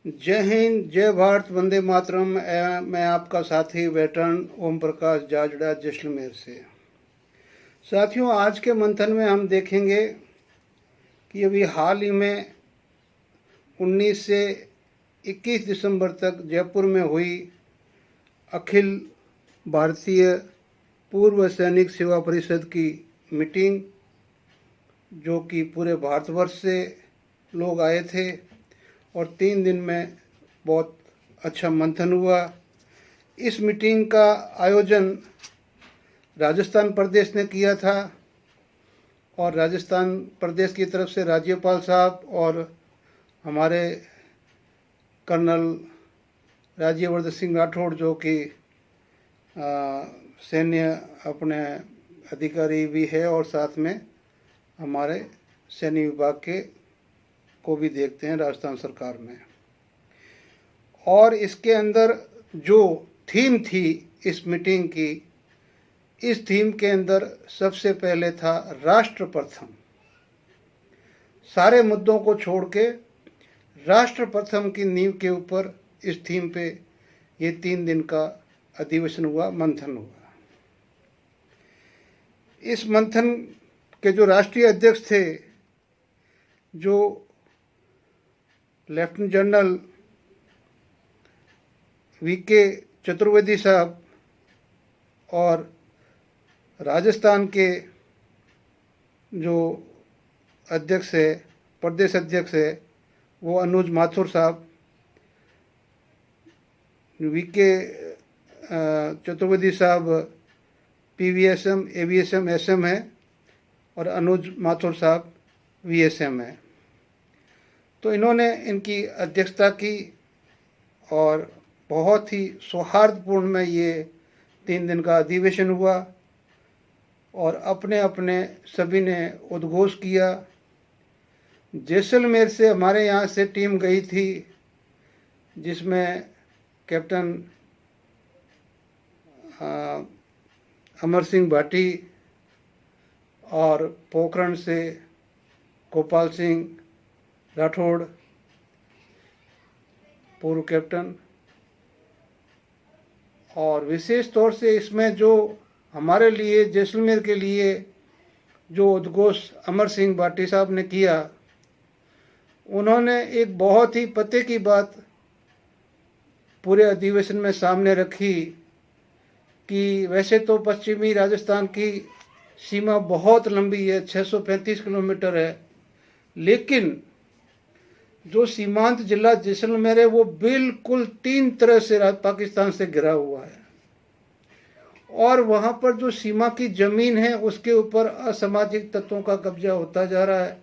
जय हिंद, जय भारत, वंदे मातरम। मैं आपका साथी वेटरन ओम प्रकाश जाजड़ा, जैसलमेर से। साथियों, आज के मंथन में हम देखेंगे कि अभी हाल ही में 19 से 21 दिसंबर तक जयपुर में हुई अखिल भारतीय पूर्व सैनिक सेवा परिषद की मीटिंग, जो कि पूरे भारतवर्ष से लोग आए थे और 3 दिन में बहुत अच्छा मंथन हुआ। इस मीटिंग का आयोजन राजस्थान प्रदेश ने किया था और राजस्थान प्रदेश की तरफ से राज्यपाल साहब और हमारे कर्नल राज्यवर्धन सिंह राठौड़, जो कि सैन्य अपने अधिकारी भी है और साथ में हमारे सैन्य विभाग के को भी देखते हैं राजस्थान सरकार में। और इसके अंदर जो थीम थी इस मीटिंग की, इस थीम के अंदर सबसे पहले था राष्ट्र प्रथम। सारे मुद्दों को छोड़ के राष्ट्र प्रथम की नींव के ऊपर इस थीम पे ये 3 दिन का अधिवेशन हुआ, मंथन हुआ। इस मंथन के जो राष्ट्रीय अध्यक्ष थे, जो लेफ्टिनेंट जनरल वीके चतुर्वेदी साहब, और राजस्थान के जो अध्यक्ष है, प्रदेश अध्यक्ष है, वो अनुज माथुर साहब। वीके चतुर्वेदी साहब पीवीएसएम, एवीएसएम, एसएम है और अनुज माथुर साहब वीएसएम है। तो इन्होंने इनकी अध्यक्षता की और बहुत ही सौहार्दपूर्ण में ये 3 दिन का अधिवेशन हुआ और अपने अपने सभी ने उद्घोष किया। जैसलमेर से हमारे यहाँ से टीम गई थी, जिसमें कैप्टन अमर सिंह भाटी और पोखरण से गोपाल सिंह राठौड़, पूर्व कैप्टन। और विशेष तौर से इसमें जो हमारे लिए, जैसलमेर के लिए जो उद्घोष अमर सिंह भाटी साहब ने किया, उन्होंने एक बहुत ही पते की बात पूरे अधिवेशन में सामने रखी कि वैसे तो पश्चिमी राजस्थान की सीमा बहुत लंबी है, 635 किलोमीटर है, लेकिन जो सीमांत जिला जैसलमेर है वो बिल्कुल 3 तरह से पाकिस्तान से घिरा हुआ है और वहाँ पर जो सीमा की जमीन है उसके ऊपर असामाजिक तत्वों का कब्जा होता जा रहा है।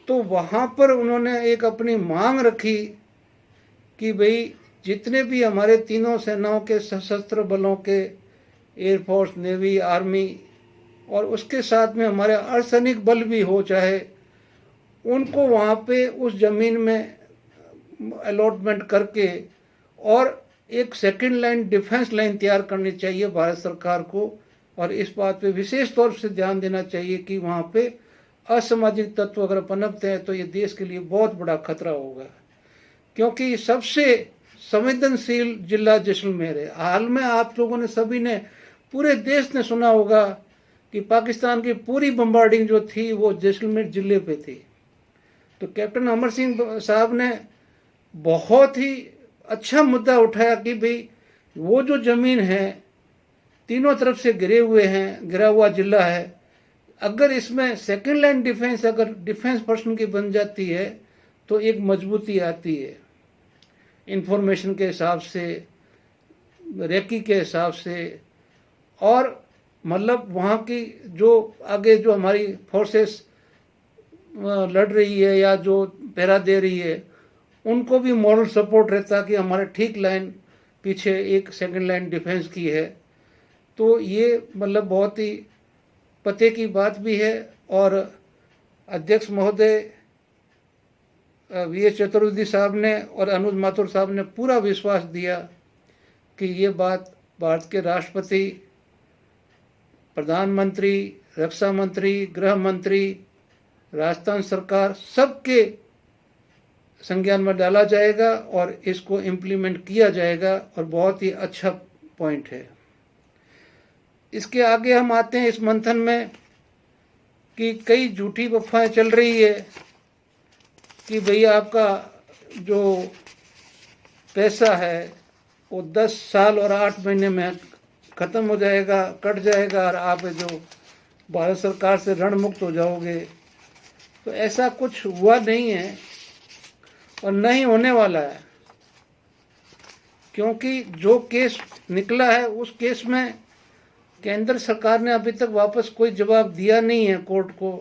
तो वहाँ पर उन्होंने एक अपनी मांग रखी कि भाई जितने भी हमारे तीनों सेनाओं के सशस्त्र बलों के, एयरफोर्स, नेवी, आर्मी और उसके साथ में हमारे अर्धसैनिक बल भी हो, चाहे उनको वहाँ पे उस ज़मीन में अलॉटमेंट करके और एक सेकंड लाइन, डिफेंस लाइन तैयार करनी चाहिए भारत सरकार को। और इस बात पे विशेष तौर से ध्यान देना चाहिए कि वहाँ पे असामाजिक तत्व अगर पनपते हैं तो ये देश के लिए बहुत बड़ा खतरा होगा, क्योंकि सबसे संवेदनशील जिला जैसलमेर है। हाल में आप लोगों ने, सभी ने, पूरे देश ने सुना होगा कि पाकिस्तान की पूरी बम्बार्डिंग जो थी वो जैसलमेर जिले पे थी। तो कैप्टन अमर सिंह साहब ने बहुत ही अच्छा मुद्दा उठाया कि भाई वो जो ज़मीन है तीनों तरफ से घिरे हुए हैं, घिरा हुआ जिला है, अगर इसमें सेकंड लाइन डिफेंस, अगर डिफेंस पर्सन की बन जाती है तो एक मजबूती आती है, इंफॉर्मेशन के हिसाब से, रेकी के हिसाब से, और मतलब वहाँ की जो आगे जो हमारी फोर्सेस लड़ रही है या जो पहरा दे रही है, उनको भी मॉरल सपोर्ट रहता कि हमारे ठीक लाइन पीछे एक सेकंड लाइन डिफेंस की है। तो ये मतलब बहुत ही पते की बात भी है। और अध्यक्ष महोदय वी एस चतुर्वेदी साहब ने और अनुज माथुर साहब ने पूरा विश्वास दिया कि ये बात भारत के राष्ट्रपति, प्रधानमंत्री, रक्षा मंत्री, गृह मंत्री, राजस्थान सरकार, सबके संज्ञान में डाला जाएगा और इसको इम्प्लीमेंट किया जाएगा और बहुत ही अच्छा पॉइंट है। इसके आगे हम आते हैं इस मंथन में कि कई झूठी अफवाहें चल रही है कि भैया आपका जो पैसा है वो 10 साल और 8 महीने में ख़त्म हो जाएगा, कट जाएगा और आप जो भारत सरकार से ऋण मुक्त हो जाओगे। तो ऐसा कुछ हुआ नहीं है और नहीं होने वाला है, क्योंकि जो केस निकला है उस केस में केंद्र सरकार ने अभी तक वापस कोई जवाब दिया नहीं है कोर्ट को,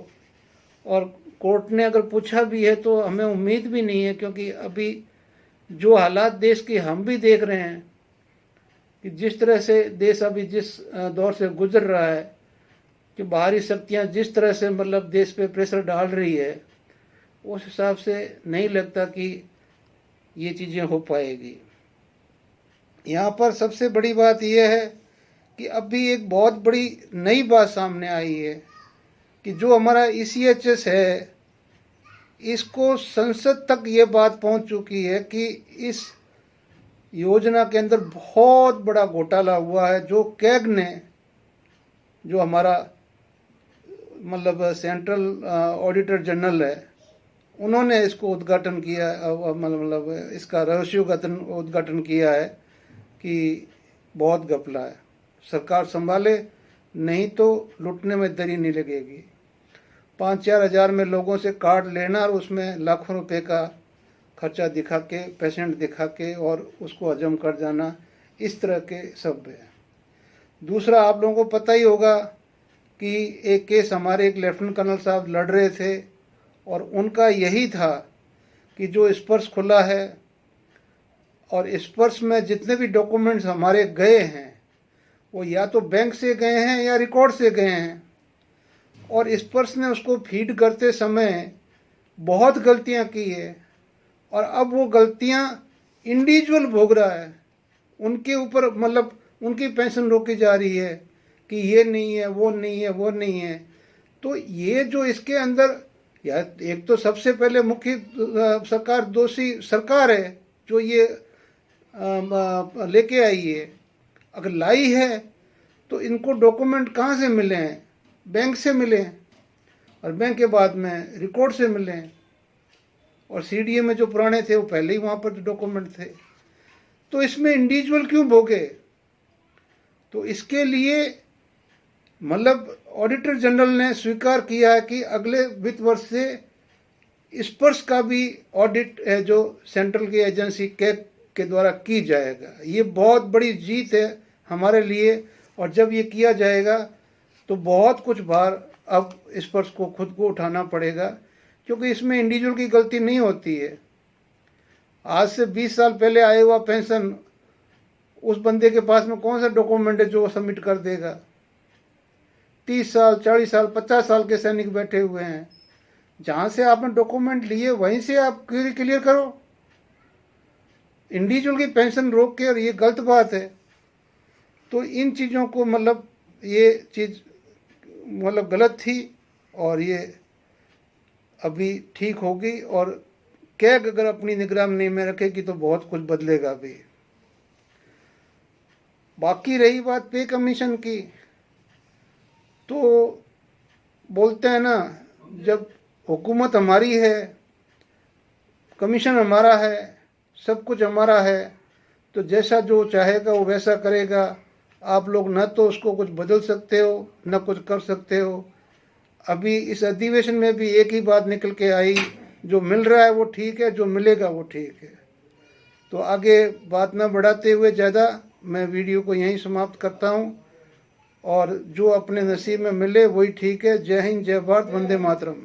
और कोर्ट ने अगर पूछा भी है तो हमें उम्मीद भी नहीं है, क्योंकि अभी जो हालात देश की हम भी देख रहे हैं कि जिस तरह से देश अभी जिस दौर से गुजर रहा है कि बाहरी शक्तियां जिस तरह से मतलब देश पे प्रेशर डाल रही है, उस हिसाब से नहीं लगता कि ये चीज़ें हो पाएगी। यहाँ पर सबसे बड़ी बात यह है कि अभी एक बहुत बड़ी नई बात सामने आई है कि जो हमारा ECHS है, इसको संसद तक ये बात पहुंच चुकी है कि इस योजना के अंदर बहुत बड़ा घोटाला हुआ है। जो कैग ने, जो हमारा मतलब सेंट्रल ऑडिटर जनरल है, उन्होंने इसको उद्घाटन किया, मतलब इसका रहस्योद्घाटन उद्घाटन किया है कि बहुत घपला है, सरकार संभाले नहीं तो लुटने में देरी नहीं लगेगी। 5-4 हज़ार में लोगों से कार्ड लेना और उसमें लाखों रुपए का खर्चा दिखा के, पेशेंट दिखा के और उसको हजम कर जाना, इस तरह के सब है। दूसरा, आप लोगों को पता ही होगा कि एक केस हमारे एक लेफ्टिनेंट कर्नल साहब लड़ रहे थे और उनका यही था कि जो स्पर्श खुला है और स्पर्श में जितने भी डॉक्यूमेंट्स हमारे गए हैं वो या तो बैंक से गए हैं या रिकॉर्ड से गए हैं, और स्पर्श ने उसको फीड करते समय बहुत गलतियां की है और अब वो गलतियां इंडिविजुअल भोग रहा है। उनके ऊपर मतलब उनकी पेंशन रोकी जा रही है कि ये नहीं है, वो नहीं है, वो नहीं है। तो ये जो इसके अंदर, या एक तो सबसे पहले मुख्य सरकार दोषी सरकार है जो ये लेके आई है। अगर लाई है तो इनको डॉक्यूमेंट कहाँ से मिले हैं? बैंक से मिले हैं, और बैंक के बाद में रिकॉर्ड से मिले हैं, और CDA में जो पुराने थे वो पहले ही वहाँ पर जो डॉक्यूमेंट थे। तो इसमें इंडिविजुअल क्यों भोगे? तो इसके लिए मतलब ऑडिटर जनरल ने स्वीकार किया है कि अगले वित्त वर्ष से स्पर्श का भी ऑडिट है जो सेंट्रल की एजेंसी के द्वारा की जाएगा। ये बहुत बड़ी जीत है हमारे लिए, और जब ये किया जाएगा तो बहुत कुछ भार अब स्पर्श को खुद को उठाना पड़ेगा, क्योंकि इसमें इंडिविजुअल की गलती नहीं होती है। आज से 20 साल पहले आया हुआ पेंशन उस बंदे के पास में कौन सा डॉक्यूमेंट है जो वो सबमिट कर देगा? 30 साल, 40 साल, 50 साल के सैनिक बैठे हुए हैं। जहाँ से आपने डॉक्यूमेंट लिए वहीं से आप क्लियर करो। इंडिविजुअल की पेंशन रोक के, और ये गलत बात है। तो इन चीज़ों को मतलब ये चीज़ मतलब गलत थी और ये अभी ठीक होगी, और कैग अगर अपनी निगरानी में रखेगी तो बहुत कुछ बदलेगा भी। बाकी रही बात पे कमीशन की, तो बोलते हैं ना, जब हुकूमत हमारी है, कमीशन हमारा है, सब कुछ हमारा है, तो जैसा जो चाहेगा वो वैसा करेगा। आप लोग न तो उसको कुछ बदल सकते हो न कुछ कर सकते हो। अभी इस अधिवेशन में भी एक ही बात निकल के आई, जो मिल रहा है वो ठीक है, जो मिलेगा वो ठीक है। तो आगे बात न बढ़ाते हुए ज़्यादा मैं वीडियो को यहीं समाप्त करता हूँ, और जो अपने नसीब में मिले वही ठीक है। जय हिंद, जय भारत, वंदे मातरम।